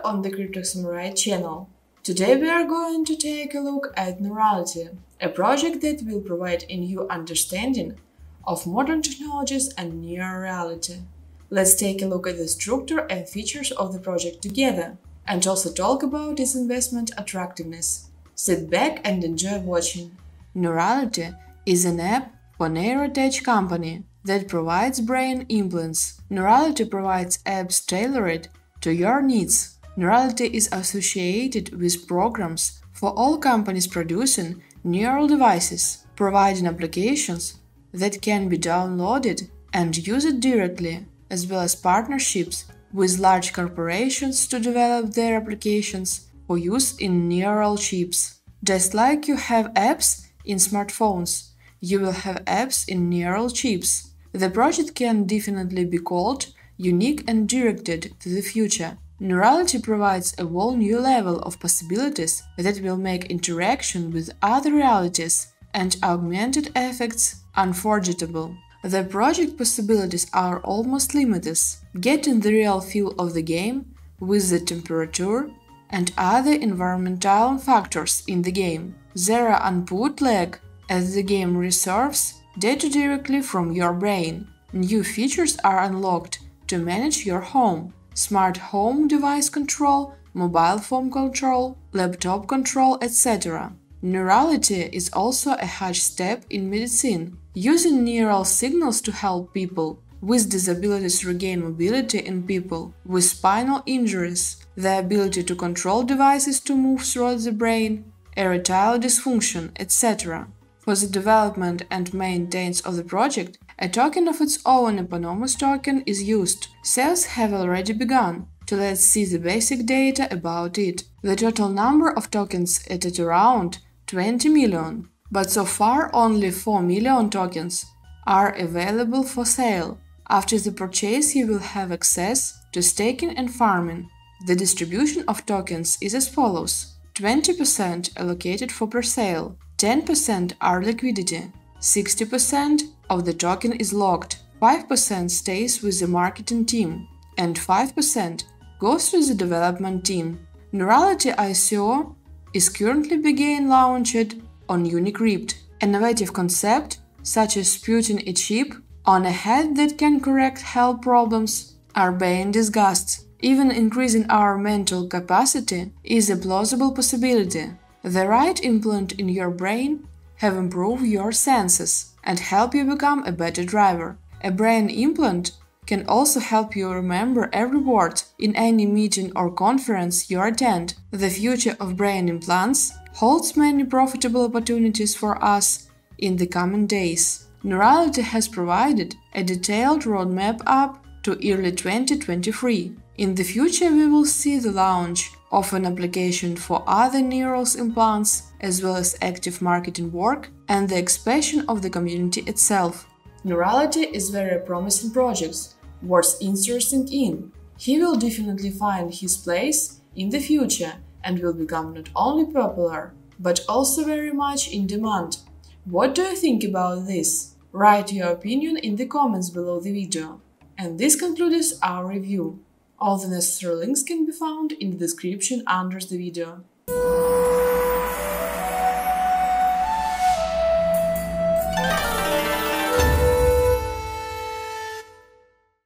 on the Crypto Samurai channel. Today we are going to take a look at Nurality, a project that will provide a new understanding of modern technologies and near reality. Let's take a look at the structure and features of the project together, and also talk about its investment attractiveness. Sit back and enjoy watching. Nurality is an app for neurotech company that provides brain implants. Nurality provides apps tailored to your needs. Nurality is associated with programs for all companies producing neural devices, providing applications that can be downloaded and used directly, as well as partnerships with large corporations to develop their applications for use in neural chips. Just like you have apps in smartphones, you will have apps in neural chips. The project can definitely be called unique and directed to the future. Nurality provides a whole new level of possibilities that will make interaction with other realities and augmented effects unforgettable. The project possibilities are almost limitless. Getting the real feel of the game with the temperature and other environmental factors in the game. There are input lag as the game receives data directly from your brain. New features are unlocked to manage your home: smart home device control, mobile phone control, laptop control, etc. Nurality is also a huge step in medicine, using neural signals to help people with disabilities regain mobility in people with spinal injuries, the ability to control devices to move throughout the brain, erectile dysfunction, etc. For the development and maintenance of the project, a token of its own eponymous token is used. Sales have already begun. Let's see the basic data about it. The total number of tokens is at around 20 million, but so far only 4 million tokens are available for sale. After the purchase, you will have access to staking and farming. The distribution of tokens is as follows: 20% allocated for presale, 10% are liquidity, 60% of the token is locked, 5% stays with the marketing team, and 5% goes to the development team. Nurality ICO is currently being launched on unicrypt. Innovative concept, such as putting a chip on a head that can correct health problems, are being discussed. Even increasing our mental capacity is a plausible possibility. The right implant in your brain have improved your senses and help you become a better driver. A brain implant can also help you remember every word in any meeting or conference you attend. The future of brain implants holds many profitable opportunities for us in the coming days. Nurality has provided a detailed roadmap up to early 2023. In the future, we will see the launch of an application for other neural implants, as well as active marketing work and the expansion of the community itself. Nurality is very promising project, worth interested in. He will definitely find his place in the future and will become not only popular, but also very much in demand. What do you think about this? Write your opinion in the comments below the video. And this concludes our review. All the necessary links can be found in the description under the video.